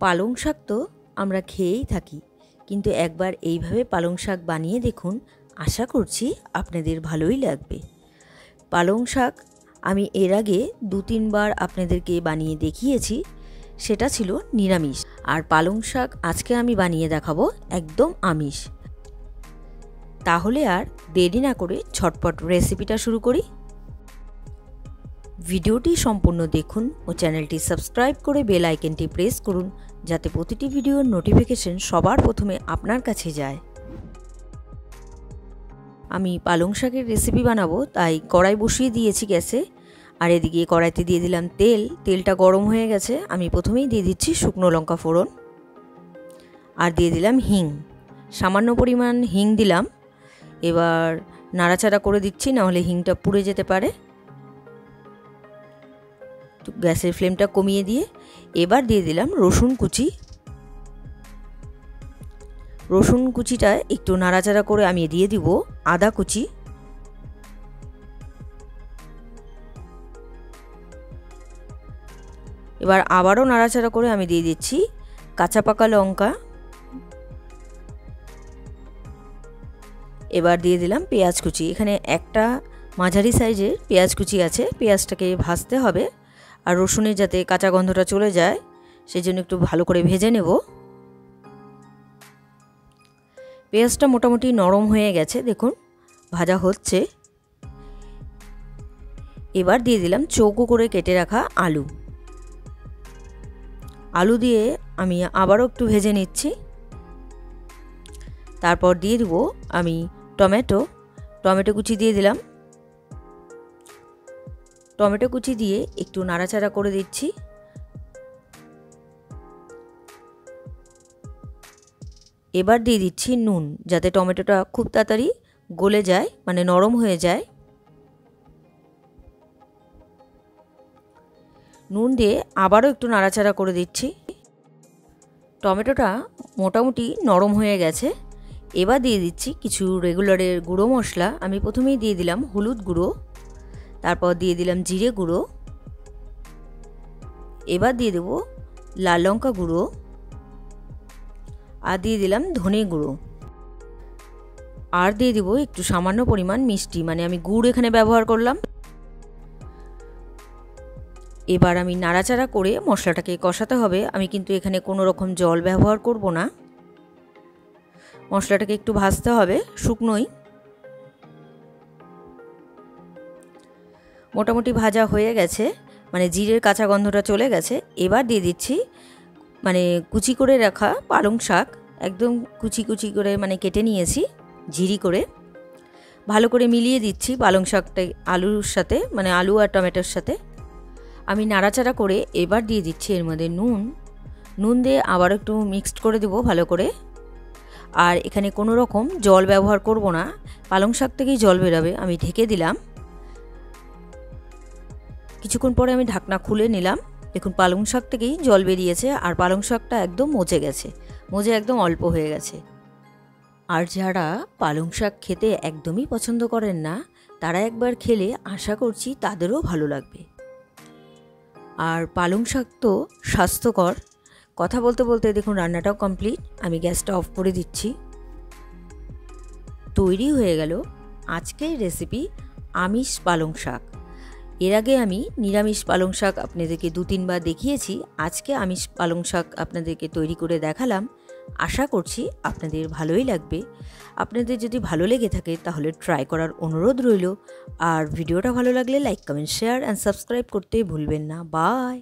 পালং শাক তো আমরা খেয়েই থাকি, কিন্তু একবার এইভাবে পালং শাক বানিয়ে দেখুন, আশা করছি আপনাদের ভালোই লাগবে। পালং শাক আমি এর আগে 2-3 বার আপনাদেরকে বানিয়ে দেখিয়েছি, সেটা ছিল নিরামিষ। আর পালং শাক আজকে আমি বানিয়ে দেখাবো একদম আমিষ। তাহলে আর দেরি না করে ঝটপট রেসিপিটা শুরু করি। ভিডিওটি সম্পূর্ণ দেখুন ও চ্যানেলটি সাবস্ক্রাইব করে বেল আইকনটি প্রেস করুন, যাতে প্রতিটি ভিডিওর নোটিফিকেশন সবার প্রথমে আপনার কাছে যায়। আমি পালং শাকের রেসিপি বানাবো, তাই কড়াই বসিয়ে দিয়েছি গ্যাসে। আর এদিকে কড়াইতে দিয়ে দিলাম তেল। তেলটা গরম হয়ে গেছে, আমি প্রথমেই দিয়ে দিচ্ছি শুকনো লঙ্কা ফোড়ন, আর দিয়ে দিলাম হিং। সামান্য পরিমাণ হিং দিলাম। এবার নাড়াচাড়া করে দিচ্ছি, নাহলে হিংটা পুড়ে যেতে পারে। গ্যাসের ফ্লেমটা কমিয়ে দিয়ে এবার দিয়ে দিলাম রসুন কুচি। রসুন কুচিটা একটু নাড়াচাড়া করে আমি দিয়ে দিব আদা কুচি। এবার আবারও নাড়াচাড়া করে আমি দিয়ে দিচ্ছি কাঁচা পাকা লঙ্কা। এবার দিয়ে দিলাম পেঁয়াজ কুচি। এখানে একটা মাঝারি সাইজের পেঁয়াজ কুচি আছে। পেঁয়াজটাকে ভাজতে হবে, আর রসুনের যাতে কাঁচা গন্ধটা চলে যায় সেই জন্য একটু ভালো করে ভেজে নেব। পেঁয়াজটা মোটামুটি নরম হয়ে গেছে, দেখুন ভাজা হচ্ছে। এবার দিয়ে দিলাম চৌকো করে কেটে রাখা আলু। আলু দিয়ে আমি আবারও একটু ভেজে নিচ্ছি। তারপর দিয়ে দেব আমি টমেটো কুচি দিয়ে দিলাম। টমেটো কুচি দিয়ে একটু নাড়াচাড়া করে দিচ্ছি। এবার দিয়ে দিচ্ছি নুন, যাতে টমেটোটা খুব তাড়াতাড়ি গলে যায়, মানে নরম হয়ে যায়। নুন দিয়ে আবারও একটু নাড়াচাড়া করে দিচ্ছি। টমেটোটা মোটামুটি নরম হয়ে গেছে। এবার দিয়ে দিচ্ছি কিছু রেগুলারের গুঁড়ো মশলা। আমি প্রথমেই দিয়ে দিলাম হলুদ গুঁড়ো, তারপর দিয়ে দিলাম জিরে গুঁড়ো, এবার দিয়ে দেব লাল লঙ্কা গুঁড়ো, আর দিয়ে দিলাম ধনে গুঁড়ো, আর দিয়ে দেব একটু সামান্য পরিমাণ মিষ্টি, মানে আমি গুড় এখানে ব্যবহার করলাম। এবার আমি নাড়াচাড়া করে মশলাটাকে কষাতে হবে। আমি কিন্তু এখানে কোনো রকম জল ব্যবহার করব না। মশলাটাকে একটু ভাজতে হবে শুকনোই। মোটামুটি ভাজা হয়ে গেছে, মানে জিরের কাঁচা গন্ধটা চলে গেছে। এবার দিয়ে দিচ্ছি মানে কুচি করে রাখা পালং শাক। একদম কুচি কুচি করে মানে কেটে নিয়েছি ঝিরি করে। ভালো করে মিলিয়ে দিচ্ছি পালং শাকটা আলুর সাথে, মানে আলু আর টমেটোর সাথে। আমি নাড়াচাড়া করে এবার দিয়ে দিচ্ছি এর মধ্যে নুন দিয়ে আবার একটু মিক্সড করে দেবো ভালো করে। আর এখানে কোনো রকম জল ব্যবহার করব না, পালং শাক থেকেই জল বেরোবে। আমি ঢেকে দিলাম। কিছুক্ষণ পরে আমি ঢাকনা খুলে নিলাম। দেখুন পালং শাক থেকেই জল বেরিয়েছে, আর পালং শাকটা একদম মজে গেছে, মজে একদম অল্প হয়ে গেছে। আর যারা পালং শাক খেতে একদমই পছন্দ করেন না, তারা একবার খেলে আশা করছি তাদেরও ভালো লাগবে। আর পালং শাক তো স্বাস্থ্যকর। কথা বলতে বলতে দেখুন রান্নাটাও কমপ্লিট। আমি গ্যাসটা অফ করে দিচ্ছি। তৈরি হয়ে গেল আজকের রেসিপি আমিষ পালং শাক। এর আগে আমি নিরামিষ পালং শাক আপনাদেরকে 2-3 বার দেখিয়েছি। আজকে আমিষ পালং শাক আপনাদেরকে তৈরি করে দেখালাম। আশা করছি আপনাদের ভালোই লাগবে। আপনাদের যদি ভালো লেগে থাকে তাহলে ট্রাই করার অনুরোধ রইল। আর ভিডিওটা ভালো লাগলে like, comment, share and subscribe করতে ভুলবেন না। বাই।